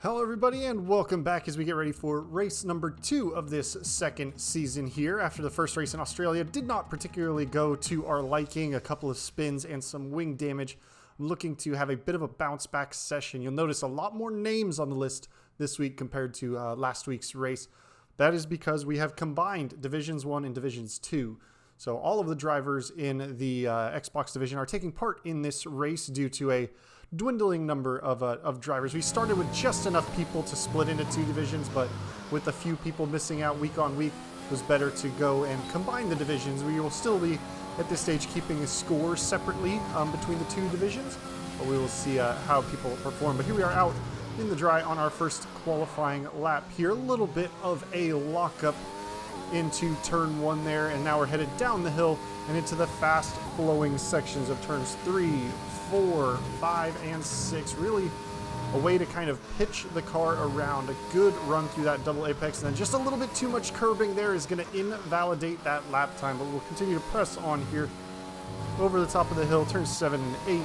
Hello everybody and welcome back as we get ready for race number 2 of this second season here. After the first race in Australia did not particularly go to our liking, a couple of spins and some wing damage. I'm looking to have a bit of a bounce back session. You'll notice a lot more names on the list this week compared to last week's race. That is because we have combined Divisions 1 and Divisions 2. So all of the drivers in the Xbox division are taking part in this race due to a dwindling number of drivers. We started with just enough people to split into 2 divisions, but with a few people missing out week on week, it was better to go and combine the divisions. We will still be, at this stage, keeping a score separately between the 2 divisions, but we will see how people perform. But here we are out in the dry on our first qualifying lap here. A little bit of a lockup into turn 1 there, and now we're headed down the hill and into the fast flowing sections of turns 3, 4, 5, and 6. Really a way to kind of pitch the car around. A good run through that double apex, and then just a little bit too much curbing there is going to invalidate that lap time, but we'll continue to press on here over the top of the hill. Turns 7 and 8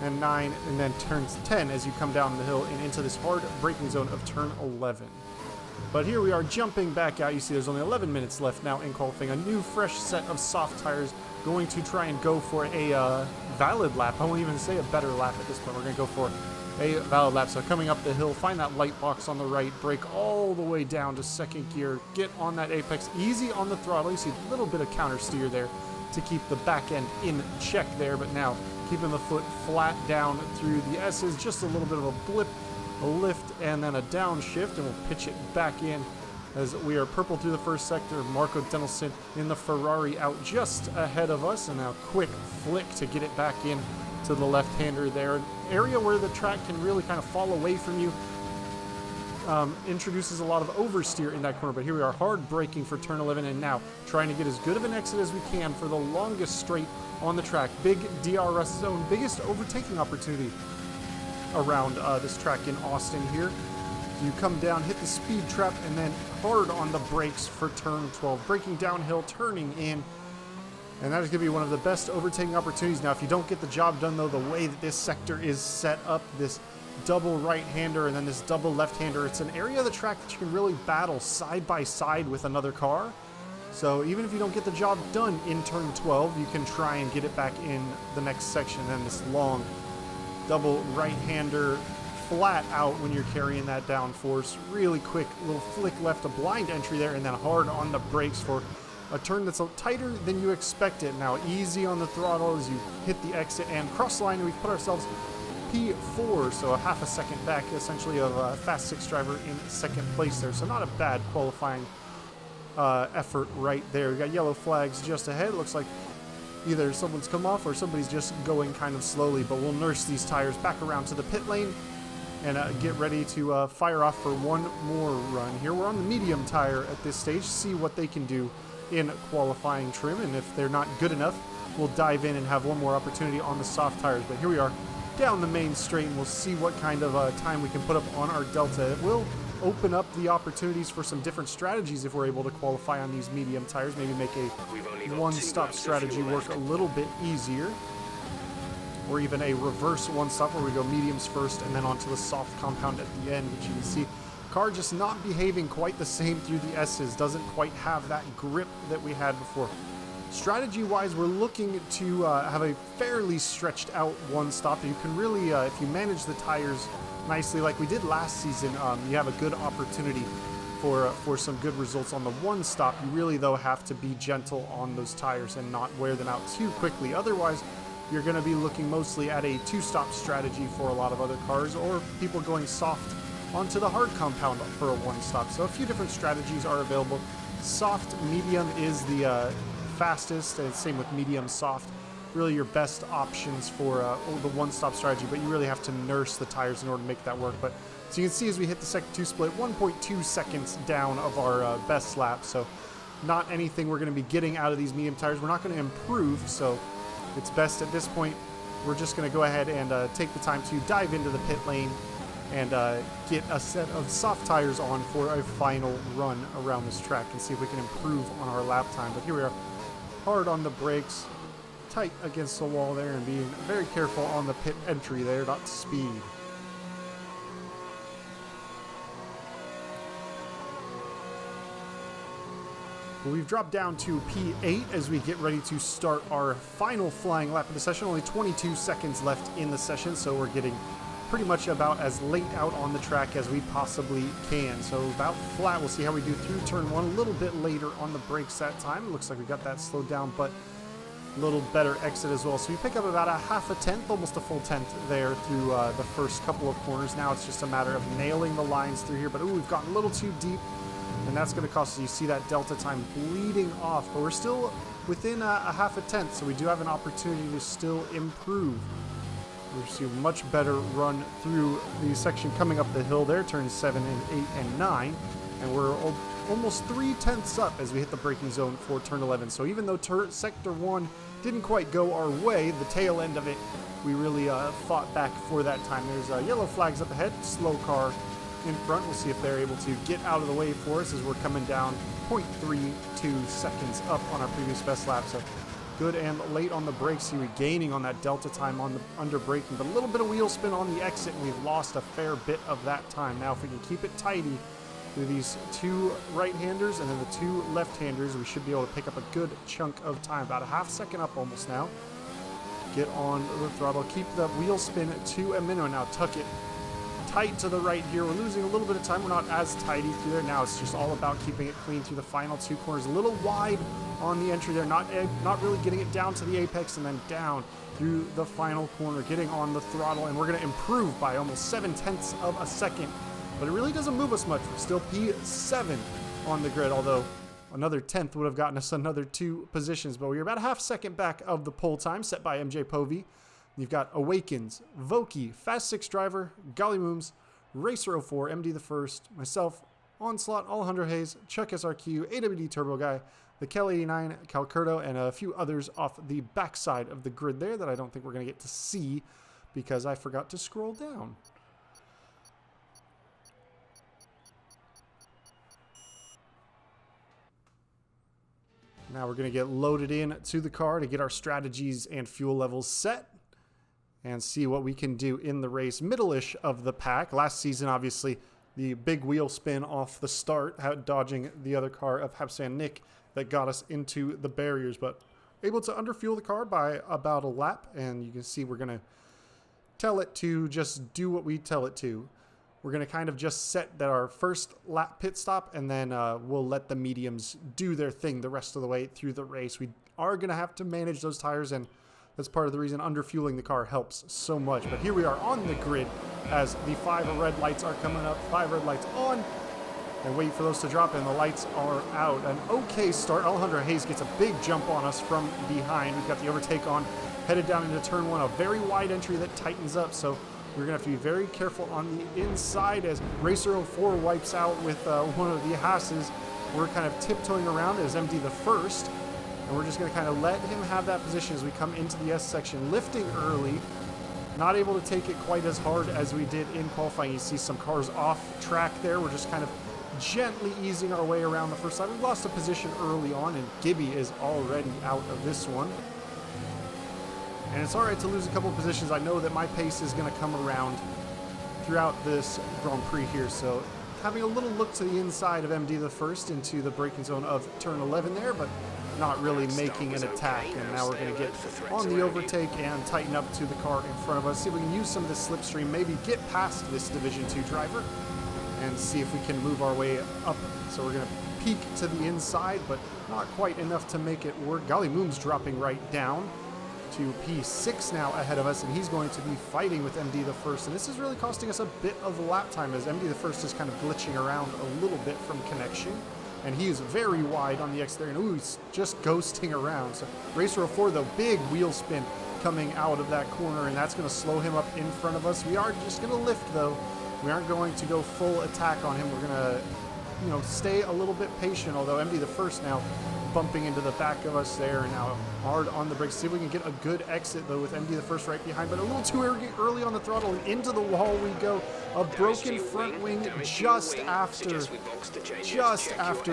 and 9, and then turns 10 as you come down the hill and into this hard braking zone of turn 11. But here we are jumping back out. You see there's only 11 minutes left now in qualifying. A new fresh set of soft tires, going to try and go for a valid lap. I won't even say a better lap at this point. We're going to go for a valid lap. So coming up the hill, find that light box on the right, brake all the way down to second gear, get on that apex, easy on the throttle. You see a little bit of counter steer there to keep the back end in check there, but now keeping the foot flat down through the S's, just a little bit of a blip, a lift, and then a downshift, and we'll pitch it back in as we are purple through the first sector. Marco Denelson in the Ferrari out just ahead of us, and now quick flick to get it back in to the left-hander there. An area where the track can really kind of fall away from you. Introduces a lot of oversteer in that corner, but here we are hard braking for turn 11, and now trying to get as good of an exit as we can for the longest straight on the track. Big DRS zone, biggest overtaking opportunity around this track in Austin here. You come down, hit the speed trap, and then hard on the brakes for turn 12. Braking downhill, turning in, and that is going to be one of the best overtaking opportunities. Now, if you don't get the job done, though, the way that this sector is set up, this double right-hander and then this double left-hander, it's an area of the track that you can really battle side by side with another car. So even if you don't get the job done in turn 12, you can try and get it back in the next section. Then this long double right-hander flat out when you're carrying that downforce. Really quick little flick left, a blind entry there, and then hard on the brakes for a turn that's a little tighter than you expected. Now easy on the throttle as you hit the exit and cross line, and we've put ourselves P4, so a half a second back essentially of a Fast 6 driver in second place there. So not a bad qualifying effort right there. We got yellow flags just ahead. It looks like either someone's come off or somebody's just going kind of slowly, but we'll nurse these tires back around to the pit lane and get ready to fire off for one more run here. We're on the medium tire at this stage, see what they can do in qualifying trim, and if they're not good enough, we'll dive in and have one more opportunity on the soft tires. But here we are down the main straight, and we'll see what kind of time we can put up on our Delta. It will open up the opportunities for some different strategies if we're able to qualify on these medium tires, maybe make a one-stop strategy work a little bit easier, or even a reverse one-stop where we go mediums first and then onto the soft compound at the end. But you can see car just not behaving quite the same through the S's, doesn't quite have that grip that we had before. Strategy-wise, we're looking to have a fairly stretched out one-stop. You can really, if you manage the tires nicely like we did last season, you have a good opportunity for some good results on the one stop. You really, though, have to be gentle on those tires and not wear them out too quickly. Otherwise, you're going to be looking mostly at a 2-stop strategy for a lot of other cars, or people going soft onto the hard compound for a one-stop. So a few different strategies are available. Soft, medium is the fastest, and same with medium, soft. Really your best options for the one-stop strategy, but you really have to nurse the tires in order to make that work. But so you can see as we hit the second 2 split, 1.2 seconds down of our best lap, so not anything we're going to be getting out of these medium tires. We're not going to improve, so it's best at this point. We're just going to go ahead and take the time to dive into the pit lane and get a set of soft tires on for a final run around this track and see if we can improve on our lap time. But here we are, hard on the brakes, tight against the wall there, and being very careful on the pit entry there, not to speed. Well, we've dropped down to P8 as we get ready to start our final flying lap of the session. Only 22 seconds left in the session, so we're getting pretty much about as late out on the track as we possibly can. So about flat. We'll see how we do through turn one a little bit later on the brakes that time. It looks like we got that slowed down, but a little better exit as well. So we pick up about a half a tenth, almost a full tenth there through the first couple of corners. Now it's just a matter of nailing the lines through here, but ooh, we've gotten a little too deep, and that's going to cost us. You see that delta time bleeding off, but we're still within a half a tenth, so we do have an opportunity to still improve. We see a much better run through the section coming up the hill there, turns 7 and 8 and 9, and we're almost 3/10 up as we hit the braking zone for turn 11. So even though sector 1 didn't quite go our way, the tail end of it, we really fought back for that time. There's yellow flags up ahead, slow car in front. We'll see if they're able to get out of the way for us as we're coming down 0.32 seconds up on our previous best lap. So good and late on the brakes, you're gaining on that delta time on the under braking, but a little bit of wheel spin on the exit, and we've lost a fair bit of that time. Now if we can keep it tidy through these two right-handers and then the two left-handers, we should be able to pick up a good chunk of time. About a half second up almost now. Get on the throttle, keep the wheel spin to a minimum. Now tuck it tight to the right here. We're losing a little bit of time. We're not as tidy through there. Now it's just all about keeping it clean through the final two corners. A little wide on the entry there, not really getting it down to the apex, and then down through the final corner, getting on the throttle, and we're going to improve by almost 0.7 of a second. But it really doesn't move us much. We're still P7 on the grid, although another tenth would have gotten us another 2 positions. But we're about a half second back of the pole time set by MJ Povey. You've got Awakens, Voki, Fast 6 Driver, Gollymooms, Racer04, MD the First, myself, Onslaught, Alejandro Hayes, Chuck SRQ, AWD Turbo Guy, the Kel89, Calcurto, and a few others off the backside of the grid there that I don't think we're going to get to see because I forgot to scroll down. Now we're going to get loaded in to the car to get our strategies and fuel levels set and see what we can do in the race. Middle-ish of the pack. Last season, obviously, the big wheel spin off the start, dodging the other car of Hapsan Nick that got us into the barriers, but able to underfuel the car by about a lap, and you can see we're going to tell it to just do what we tell it to. We're going to kind of just set that our first lap pit stop, and then we'll let the mediums do their thing the rest of the way through the race. We are going to have to manage those tires, and that's part of the reason underfueling the car helps so much. But here we are on the grid as the 5 red lights are coming up, 5 red lights on, and wait for those to drop, and the lights are out. An okay start. Alejandro Hayes gets a big jump on us from behind. We've got the overtake on, headed down into turn 1, a very wide entry that tightens up, so we're going to have to be very careful on the inside as Racer04 wipes out with one of the Haas's. We're kind of tiptoeing around as MD the First, and we're just going to kind of let him have that position as we come into the S section, lifting early, not able to take it quite as hard as we did in qualifying. You see some cars off track there. We're just kind of gently easing our way around the first side. We lost a position early on, and Gibby is already out of this one. And it's all right to lose a couple of positions. I know that my pace is going to come around throughout this Grand Prix here. So having a little look to the inside of MD the First into the braking zone of turn 11 there, but not really making an attack. And now we're going to get on the overtake and tighten up to the car in front of us. See if we can use some of this slipstream, maybe get past this Division 2 driver and see if we can move our way up. So we're going to peek to the inside, but not quite enough to make it work. Gollymooms dropping right down to P6 now ahead of us, and he's going to be fighting with MD the First, and this is really costing us a bit of lap time as MD the First is kind of glitching around a little bit from connection, and he is very wide on the X there, and ooh, he's just ghosting around. So Racer04, the big wheel spin coming out of that corner, and that's going to slow him up in front of us. We are just going to lift though. We aren't going to go full attack on him. We're going to, stay a little bit patient, although MD the First now bumping into the back of us there, and now hard on the brakes. See if we can get a good exit though with MD the First right behind, but a little too early on the throttle, and into the wall we go. A broken front wing just after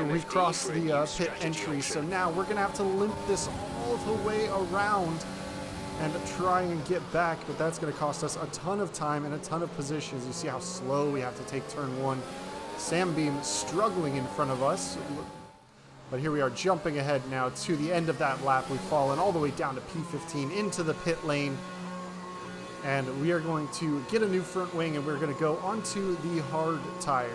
we cross the pit entry. So now we're gonna have to limp this all the way around and try and get back, but that's gonna cost us a ton of time and a ton of positions. You see how slow we have to take turn 1. Sam Beam struggling in front of us. But here we are jumping ahead now to the end of that lap. We've fallen all the way down to P15 into the pit lane. And we are going to get a new front wing, and we're going to go onto the hard tire.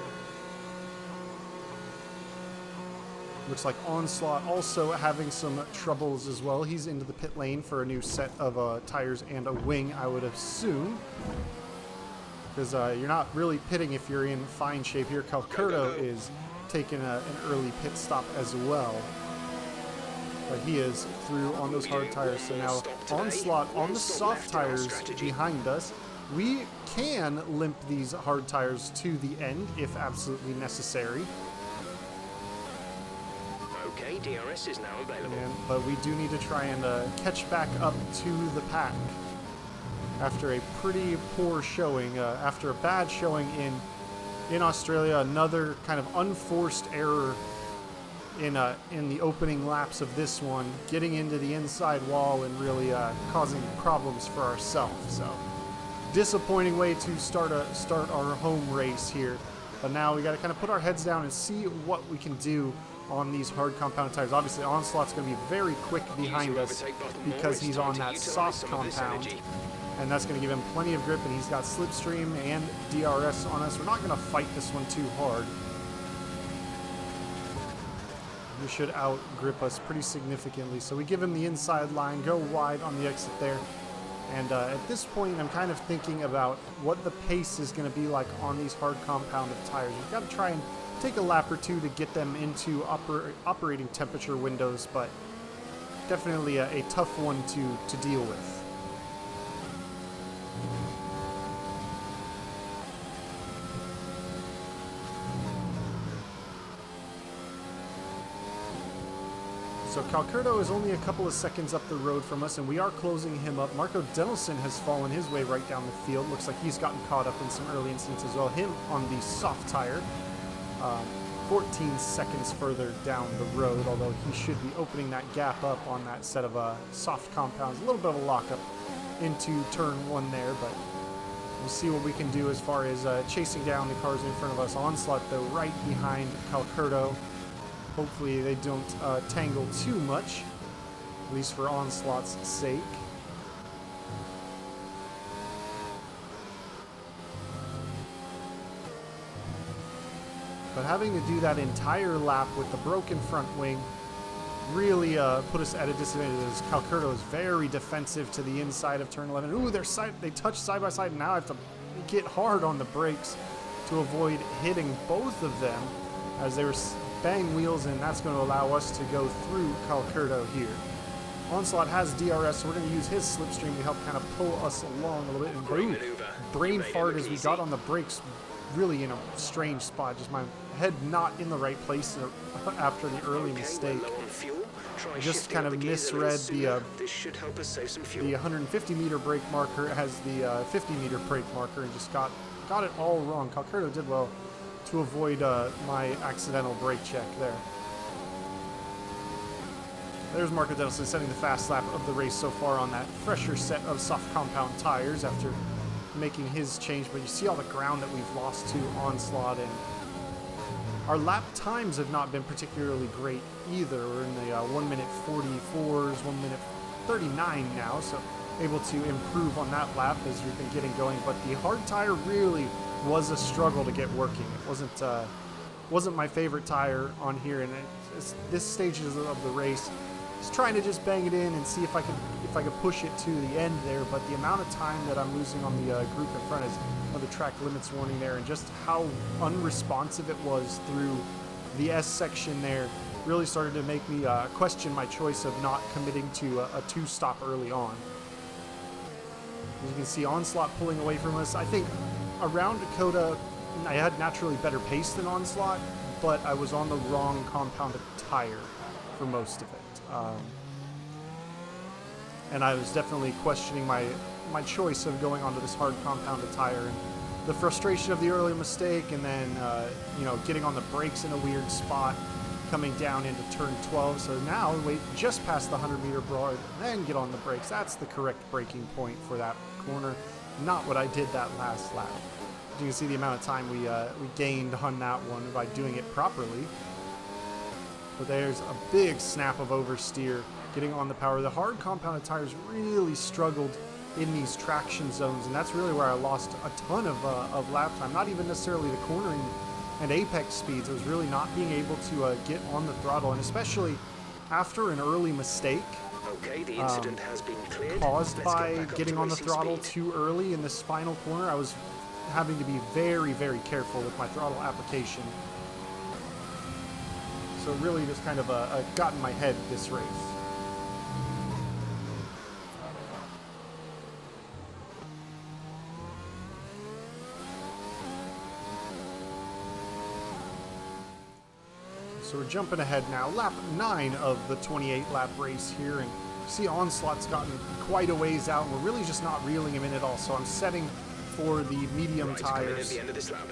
Looks like Onslaught also having some troubles as well. He's into the pit lane for a new set of tires and a wing, I would assume. Because you're not really pitting if you're in fine shape here. Calcurdo is taking an early pit stop as well. But he is through on those hard tires. So now Onslaught on the soft tires behind us. We can limp these hard tires to the end if absolutely necessary. Okay, DRS is now available. But we do need to try and catch back up to the pack after a pretty poor showing. After a bad showing in Australia, another kind of unforced error in the opening laps of this one, getting into the inside wall and really causing problems for ourselves. So disappointing way to start our home race here. But now we got to kind of put our heads down and see what we can do on these hard compound tires. Obviously, Onslaught's going to be very quick behind us because he's on that soft compound, and that's going to give him plenty of grip, and he's got slipstream and DRS on us. We're not going to fight this one too hard. He should out-grip us pretty significantly. So we give him the inside line, go wide on the exit there. And at this point, I'm kind of thinking about what the pace is going to be like on these hard compounded tires. We've got to try and take a lap or two to get them into operating temperature windows, but definitely a tough one to deal with. So Calcurdo is only a couple of seconds up the road from us, and we are closing him up. Marco Denelson has fallen his way right down the field. Looks like he's gotten caught up in some early incidents as well. Him on the soft tire, 14 seconds further down the road, although he should be opening that gap up on that set of soft compounds. A little bit of a lockup into turn one there, but we'll see what we can do as far as chasing down the cars in front of us. Onslaught, though, right behind Calcurdo. Hopefully they don't tangle too much, at least for Onslaught's sake. But having to do that entire lap with the broken front wing really put us at a disadvantage, as Calcurdo is very defensive to the inside of turn 11. Ooh, they touch side by side, and now I have to get hard on the brakes to avoid hitting both of them as they were bang wheels, and that's going to allow us to go through Calcurdo here. Onslaught has DRS, so we're going to use his slipstream to help kind of pull us along a little bit. And boom, brain fart as we got on the brakes, really in a strange spot. Just my head not in the right place after the early mistake. I just kind of misread the 150 meter brake marker as the 50 meter brake marker, and just got it all wrong. Calcurdo did well to avoid my accidental brake check there. There's Marco Denelson setting the fast lap of the race so far on that fresher set of soft compound tires after making his change. But you see all the ground that we've lost to Onslaught, and our lap times have not been particularly great either. We're in the 1 minute 44s, 1 minute 39 now, so able to improve on that lap as we've been getting going. But the hard tire really was a struggle to get working. It wasn't my favorite tire on here, and this stage of the race, just trying to just bang it in and see if I could push it to the end there. But the amount of time that I'm losing on the group in front is the track limits warning there, and just how unresponsive it was through the S section there really started to make me question my choice of not committing to a two-stop early on. As you can see, Onslaught pulling away from us. I think around Dakota, I had naturally better pace than Onslaught, but I was on the wrong compounded tire for most of it. And I was definitely questioning my choice of going onto this hard compounded tire, and the frustration of the early mistake, and then getting on the brakes in a weird spot coming down into turn 12. So now wait just past the 100 meter broad, then get on the brakes. That's the correct braking point for that corner, not what I did that last lap. You can see the amount of time we gained on that one by doing it properly. But there's a big snap of oversteer getting on the power. The hard compounded tires really struggled in these traction zones, and that's really where I lost a ton of lap time. Not even necessarily the cornering and apex speeds. It was really not being able to get on the throttle, and especially after an early mistake Okay, the incident has been cleared. caused Let's get by back up getting to on the racing throttle speed. too early in this final corner. I was having to be very, very careful with my throttle application. So it really just kind of got in my head this race. So we're jumping ahead now. Lap 9 of the 28 lap race here, and you see Onslaught's gotten quite a ways out, and we're really just not reeling him in at all. So I'm setting for the medium Right, coming in at tires. the end of this lap.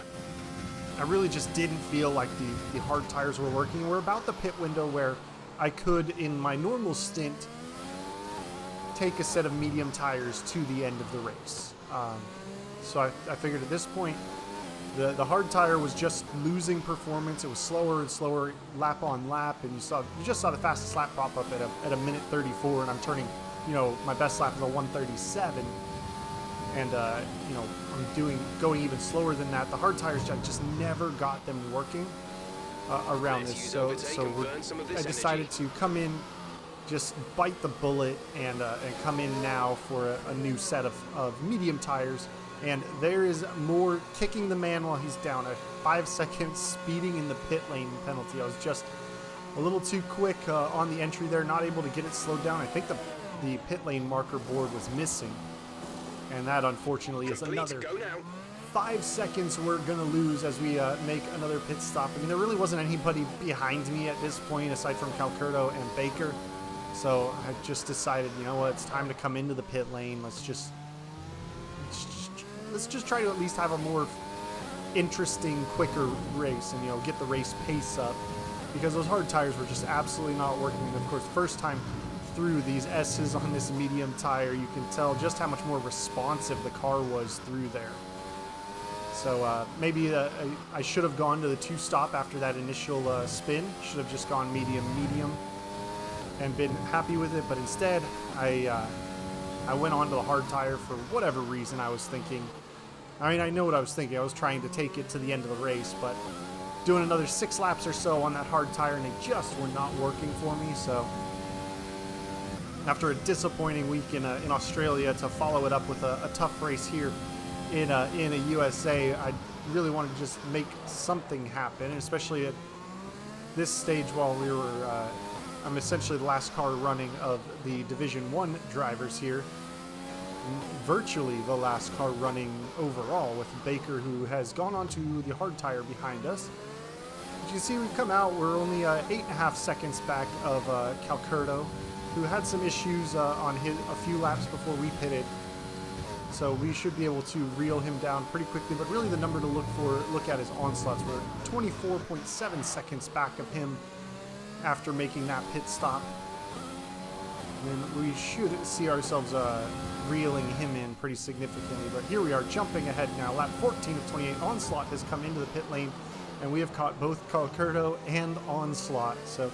I really just didn't feel like the hard tires were working. We're about the pit window where I could, in my normal stint, take a set of medium tires to the end of the race. So I figured at this point, the hard tire was just losing performance. It was slower and slower lap on lap, and you just saw the fastest lap pop up at a minute 34, and I'm turning, my best lap is a 1:37. And I'm going even slower than that. The hard tires, I just never got them working around Let's this. use So overtake and burn some of this I decided energy. to come in, just bite the bullet, and come in now for a new set of medium tires. And there is more kicking the man while he's down. A 5 second speeding in the pit lane penalty. I was just a little too quick on the entry there, not able to get it slowed down. I think the pit lane marker board was missing. And that, unfortunately, is Complete, another go now. 5 seconds we're going to lose as we make another pit stop. I mean, there really wasn't anybody behind me at this point aside from Calcurto and Baker. So I just decided, you know what, it's time to come into the pit lane. Let's just try to at least have a more interesting, quicker race and, get the race pace up. Because those hard tires were just absolutely not working. And, of course, first time through these S's on this medium tire, you can tell just how much more responsive the car was through there. So maybe I should have gone to the 2-stop after that initial spin. Should have just gone medium and been happy with it, but instead I went on to the hard tire for whatever reason. I was thinking, I know what I was thinking. I was trying to take it to the end of the race, but doing another 6 laps or so on that hard tire, and they just were not working for me. So after a disappointing week in Australia, to follow it up with a tough race here in a USA, I really wanted to just make something happen, especially at this stage while we were, I'm essentially the last car running of the Division 1 drivers here. Virtually the last car running overall, with Baker, who has gone on to the hard tire behind us. As you see, we've come out, we're only 8.5 seconds back of Calcurto, who had some issues on a few laps before we pitted. So we should be able to reel him down pretty quickly, but really the number to look at is Onslaught's. We're 24.7 seconds back of him after making that pit stop. And we should see ourselves reeling him in pretty significantly, but here we are jumping ahead now. Lap 14 of 28, Onslaught has come into the pit lane, and we have caught both Calcurto and Onslaught. So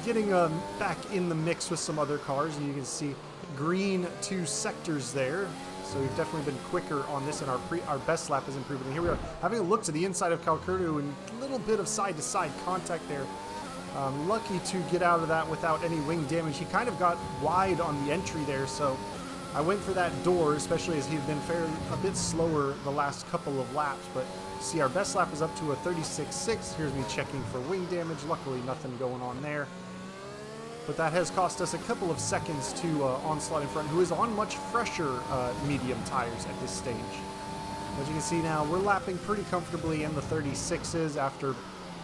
getting back in the mix with some other cars, and you can see green 2 sectors there. So we've definitely been quicker on this, and our best lap is improving. And here we are having a look to the inside of Calcurto, and a little bit of side-to-side contact there. Lucky to get out of that without any wing damage. He kind of got wide on the entry there, so I went for that door, especially as he'd been a bit slower the last couple of laps. But see, our best lap is up to a 36.6. Here's me checking for wing damage. Luckily, nothing going on there. But that has cost us a couple of seconds to Onslaught in front, who is on much fresher medium tires at this stage. As you can see now, we're lapping pretty comfortably in the 36s after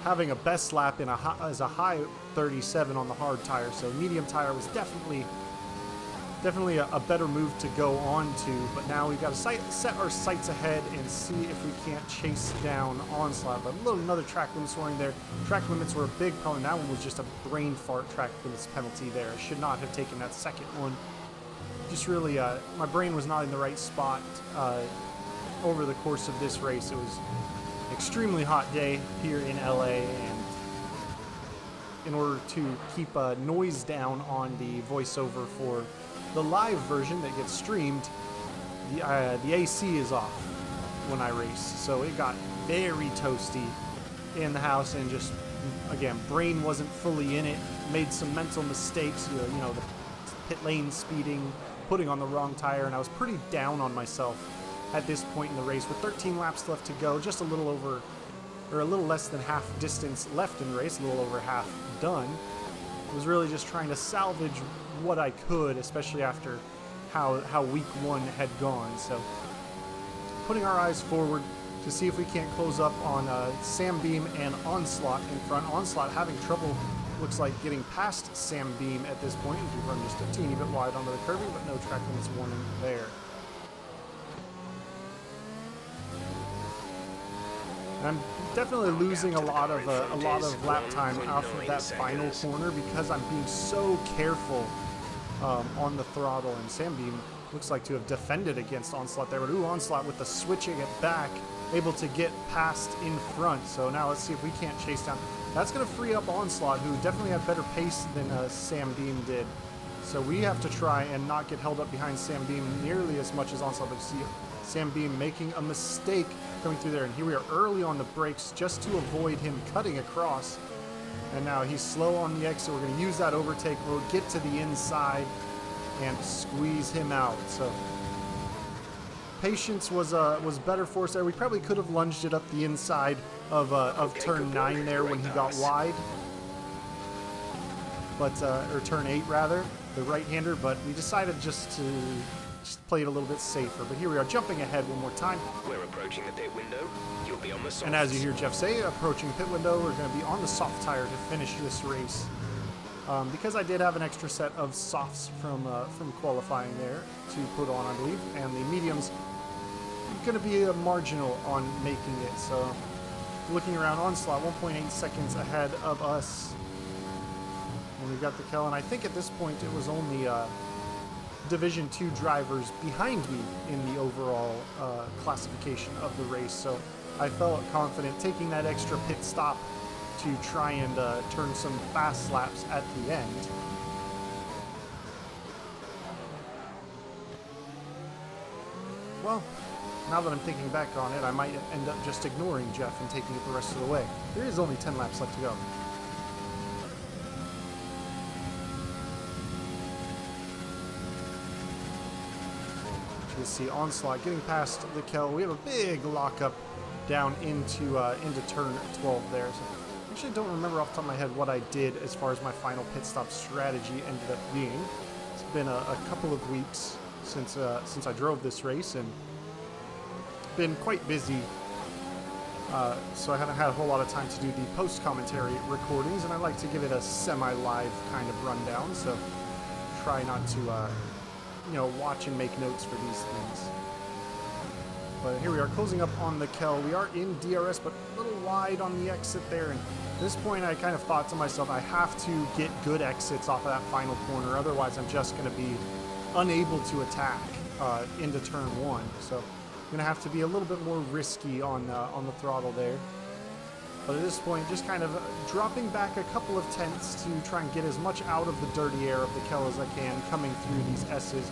having a best lap as a high 37 on the hard tire. So medium tire was definitely a better move to go on to. But now we've got to set our sights ahead and see if we can't chase down Onslaught. But another track limits warning there. Track limits were a big problem. That one was just a brain fart track limits penalty there. I should not have taken that second one. Just really, my brain was not in the right spot over the course of this race. It was extremely hot day here in LA, and in order to keep noise down on the voiceover for the live version that gets streamed, the AC is off when I race. So it got very toasty in the house, and just, again, brain wasn't fully in it. Made some mental mistakes, you know, the pit lane speeding, putting on the wrong tire, and I was pretty down on myself at this point in the race. With 13 laps left to go, just a little over, or a little less than half distance left in the race, a little over half done. I was really just trying to salvage what I could, especially after how week one had gone. So putting our eyes forward to see if we can't close up on Sam Beam and Onslaught in front. Onslaught having trouble, looks like, getting past Sam Beam at this point. We've run just a teeny bit wide onto the curbing, but no track limits warning there. And I'm definitely losing a lot of lap time off of that final corner because I'm being so careful on the throttle. And Sam Beam looks like to have defended against Onslaught there, but Onslaught with the switching it back, able to get past in front. So now let's see if we can't chase down. That's going to free up Onslaught, who definitely had better pace than Sam Beam did. So we have to try and not get held up behind Sam Beam nearly as much as Onslaught. But you see Sam Beam making a mistake coming through there, and here we are early on the brakes just to avoid him cutting across. And now he's slow on the exit. We're going to use that overtake mode, get to the inside, and squeeze him out. So patience was better for us there. We probably could have lunged it up the inside of turn 9 there when he got wide, but or turn 8 rather, the right-hander. But we decided just to play it a little bit safer. But here we are, jumping ahead one more time. We're approaching the pit window. You'll be on the soft. And as you hear Jeff say, approaching the pit window, we're going to be on the soft tire to finish this race. Because I did have an extra set of softs from qualifying there to put on, I believe, and the mediums going to be a marginal on making it. So looking around, Onslaught 1.8 seconds ahead of us. And we've got the Kell, and I think at this point it was only Division 2 drivers behind me in the overall classification of the race. So I felt confident taking that extra pit stop to try and turn some fast laps at the end. Well, now that I'm thinking back on it, I might end up just ignoring Jeff and taking it the rest of the way. There is only 10 laps left to go. You see Onslaught getting past the Kell. We have a big lockup down into turn 12 there. So I actually don't remember off the top of my head what I did as far as my final pit stop strategy ended up being. It's been a couple of weeks since I drove this race, and been quite busy, so I haven't had a whole lot of time to do the post-commentary recordings, and I like to give it a semi-live kind of rundown, so try not to watch and make notes for these things. But here we are, closing up on the Kell. We are in DRS, but a little wide on the exit there, and at this point I kind of thought to myself, I have to get good exits off of that final corner, otherwise I'm just going to be unable to attack into turn 1. So going to have to be a little bit more risky on the throttle there. But at this point, just kind of dropping back a couple of tenths to try and get as much out of the dirty air of the Kell as I can coming through these S's.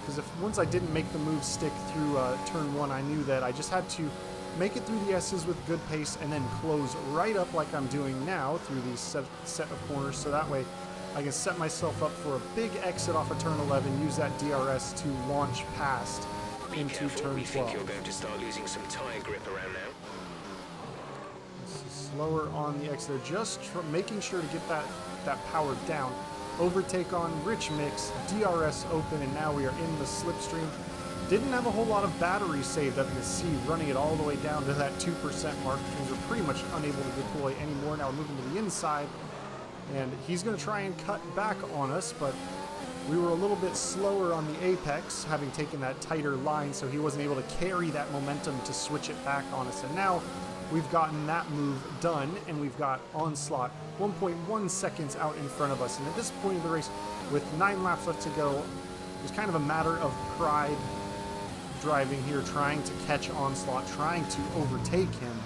Because once I didn't make the move stick through turn 1, I knew that I just had to make it through the S's with good pace and then close right up like I'm doing now through these set of corners, so that way I can set myself up for a big exit off of turn 11, use that DRS to launch past into turn 12. We think you're going to start losing some tire grip around now. This is slower on the exit, just making sure to get that power down. Overtake on Rich Mix, DRS open, and now we are in the slipstream. Didn't have a whole lot of battery saved up. You can see running it all the way down to that 2% mark, which means we're pretty much unable to deploy anymore. Now we're moving to the inside, and he's going to try and cut back on us, but we were a little bit slower on the apex, having taken that tighter line, so he wasn't able to carry that momentum to switch it back on us. And now we've gotten that move done, and we've got Onslaught 1.1 seconds out in front of us. And at this point of the race, with 9 laps left to go, it was kind of a matter of pride driving here, trying to catch Onslaught, trying to overtake him.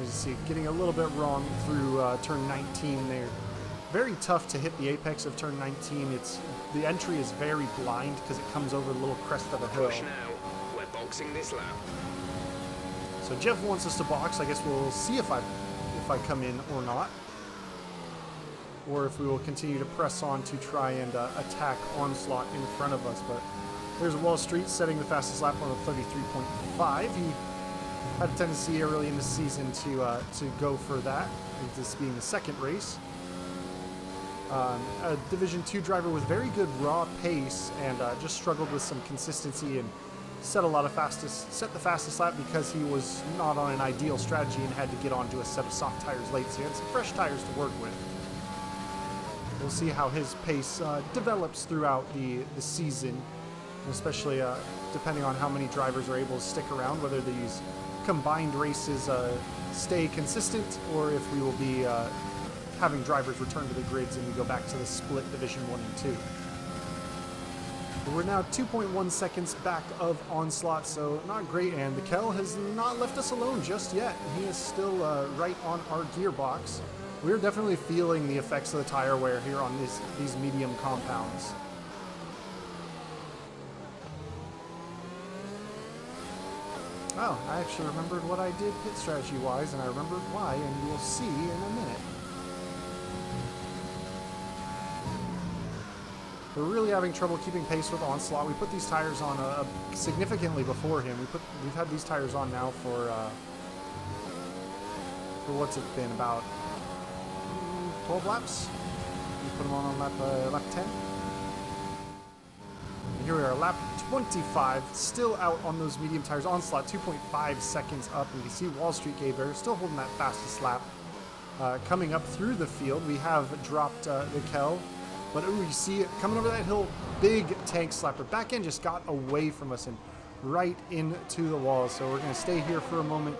As you see, getting a little bit wrong through turn 19 there. Very tough to hit the apex of turn 19. The entry is very blind because it comes over the little crest of a hill. Push now. We're boxing this lap. So Jeff wants us to box. I guess we'll see if I come in or not, or if we will continue to press on to try and attack Onslaught in front of us. But there's Wall Street setting the fastest lap on a 33.5. He had a tendency early in the season to go for that, this being the second race. A Division 2 driver with very good raw pace and just struggled with some consistency and set the fastest lap because he was not on an ideal strategy and had to get onto a set of soft tires late, so he had some fresh tires to work with. We'll see how his pace develops throughout the season, especially depending on how many drivers are able to stick around, whether these combined races stay consistent or if we will be having drivers return to the grids and we go back to the split Division 1 and 2. We're now 2.1 seconds back of Onslaught, so not great, and the Kel has not left us alone just yet. He is still right on our gearbox. We're definitely feeling the effects of the tire wear here on these medium compounds. Oh, I actually remembered what I did pit strategy-wise, and I remembered why, and you'll see in a minute. We're really having trouble keeping pace with Onslaught. We put these tires on significantly before him. We've had these tires on now for what's it been, about 12 laps? We put them on lap 10. And here we are, lap 25, still out on those medium tires. Onslaught 2.5 seconds up. And you can see Wall Street Gaber still holding that fastest lap. Coming up through the field, we have dropped the Kel. But ooh, you see it coming over that hill, big tank slapper. Back end just got away from us and right into the wall. So we're going to stay here for a moment.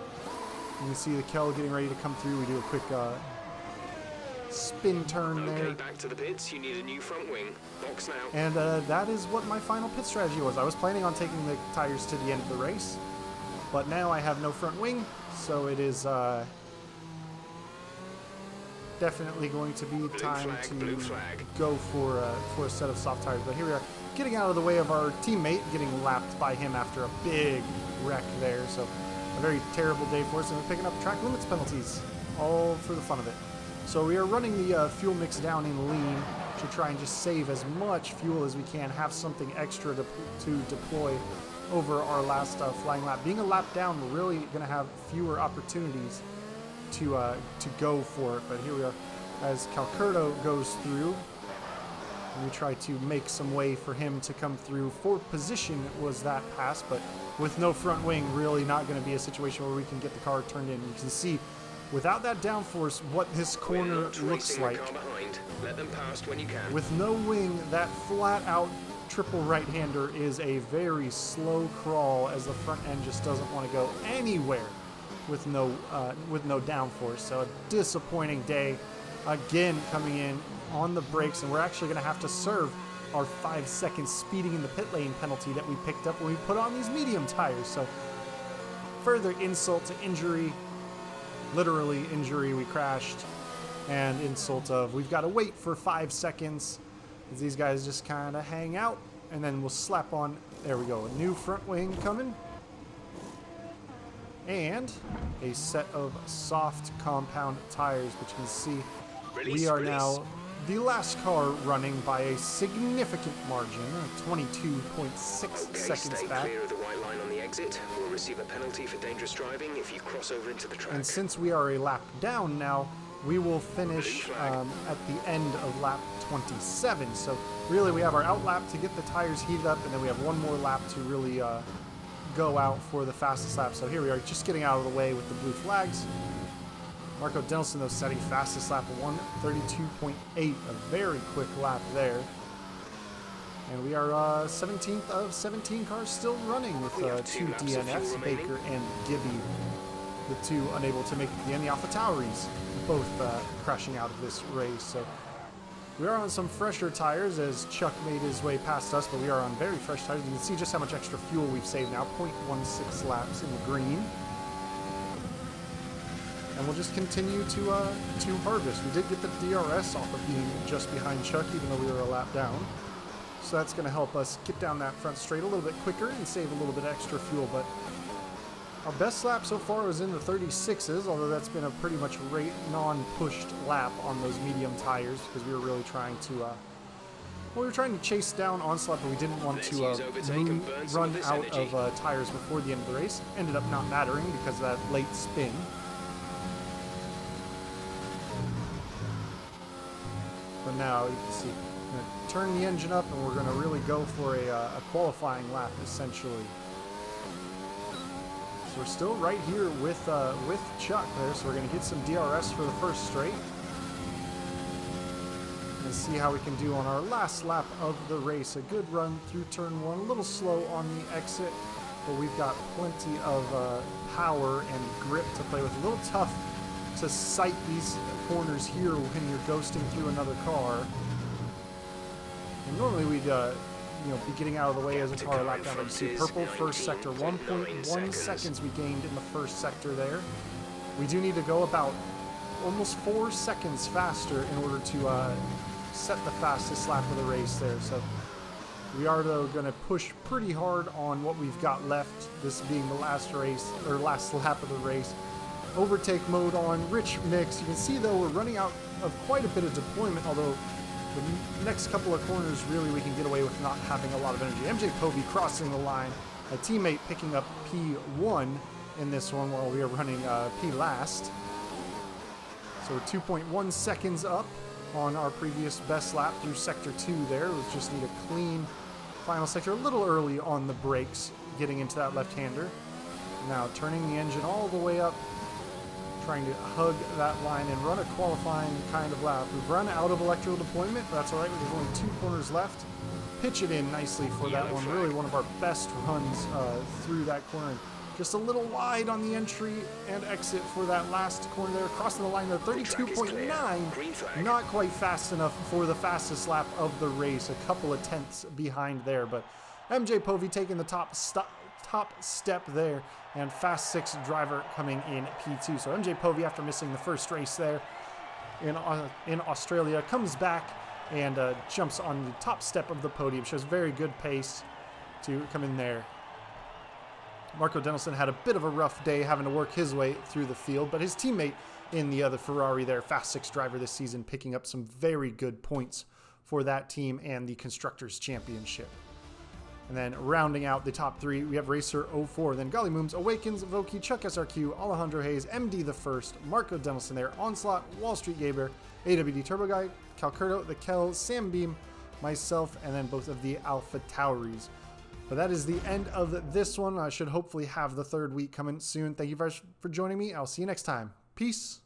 You can see the Kel getting ready to come through. We do a quick spin turn there. Okay, back to the pits. You need a new front wing. Box now. And that is what my final pit strategy was. I was planning on taking the tires to the end of the race, but now I have no front wing, so it is definitely going to be time to go for a set of soft tires. But here we are, getting out of the way of our teammate, getting lapped by him after a big wreck there. So a very terrible day for us, and we're picking up track limits penalties, all for the fun of it. So we are running the fuel mix down in lean to try and just save as much fuel as we can, have something extra to deploy over our last flying lap. Being a lap down, we're really going to have fewer opportunities to go for it. But here we are as Calcurdo goes through. We try to make some way for him to come through. Fourth position was that pass, but with no front wing, really not going to be a situation where we can get the car turned in. You can see without that downforce what this corner looks like. Let them pass when you can. With no wing, that flat out triple right-hander is a very slow crawl, as the front end just doesn't want to go anywhere with no downforce. So a disappointing day again coming in on the brakes, and we're actually going to have to serve our 5-second speeding in the pit lane penalty that we picked up when we put on these medium tires. So further insult to injury, literally injury, we crashed, and insult of we've got to wait for 5 seconds as these guys just kind of hang out, and then we'll slap on, there we go, a new front wing coming, and a set of soft compound tires, which you can see we are now the last car running by a significant margin, 22.6 seconds stay back. Clear of the white line on the exit. We'll receive a penalty for dangerous driving if you cross over into the track. And since we are a lap down now, we will finish at the end of lap 27. So really we have our out lap to get the tires heated up, and then we have one more lap to really go out for the fastest lap. So here we are, just getting out of the way with the blue flags. Marco Denelson, though, setting fastest lap of 1:32.8, a very quick lap there. And we are 17th of 17 cars still running with two DNFs, Baker and Gibby, the two unable to make it to the end. The AlphaTauris both crashing out of this race. So we are on some fresher tires as Chuck made his way past us, but we are on very fresh tires. You can see just how much extra fuel we've saved now, 0.16 laps in the green. And we'll just continue to harvest. We did get the DRS off of being just behind Chuck, even though we were a lap down. So that's going to help us get down that front straight a little bit quicker and save a little bit extra fuel. But our best lap so far was in the 36s, although that's been a pretty much non-pushed lap on those medium tires because we were really trying to, well, we were trying to chase down Onslaught, but we didn't want to run out of tires before the end of the race. Ended up not mattering because of that late spin. But now you can see, we're going to turn the engine up and we're going to really go for a qualifying lap, essentially. So we're still right here with Chuck there, so we're going to get some DRS for the first straight. And see how we can do on our last lap of the race. A good run through turn one, a little slow on the exit, but we've got plenty of power and grip to play with. A little tough to sight these corners here when you're ghosting through another car. And normally we'd be getting out of the way as a car lap down. But you see purple first sector, 1.1 seconds we gained in the first sector there. We do need to go about almost 4 seconds faster in order to set the fastest lap of the race there. So we are though going to push pretty hard on what we've got left, this being the last race or last lap of the race. Overtake mode on, rich mix. You can see though we're running out of quite a bit of deployment, although the next couple of corners really we can get away with not having a lot of energy. MJ Povey crossing the line, a teammate picking up P1 in this one while we are running P last. So we're 2.1 seconds up on our previous best lap through sector 2 there. We just need a clean final sector, a little early on the brakes getting into that left-hander. Now turning the engine all the way up, trying to hug that line and run a qualifying kind of lap. We've run out of electrical deployment, but that's all right. There's only 2 corners left. Pitch it in nicely for that one. Really one of our best runs through that corner. Just a little wide on the entry and exit for that last corner there. Crossing the line there, 32.9. Not quite fast enough for the fastest lap of the race. A couple of tenths behind there, but MJ Povey taking the top step there, and Fast 6 driver coming in P2. So MJ Povey, after missing the first race there in Australia, comes back and jumps on the top step of the podium. Shows very good pace to come in there. Marco Denelson had a bit of a rough day having to work his way through the field, but his teammate in the other Ferrari there, Fast 6 driver this season, picking up some very good points for that team and the Constructors' Championship. And then rounding out the top 3, we have Racer 04, then Golly Mooms, Awakens, Voki, Chuck SRQ, Alejandro Hayes, MD the First, Marco Denelson there, Onslaught, Wall Street Gaber, AWD Turbo Guy, Calcurto, The Kel, Sam Beam, myself, and then both of the Alpha Tauris. But that is the end of this one. I should hopefully have the 3rd week coming soon. Thank you guys for joining me. I'll see you next time. Peace.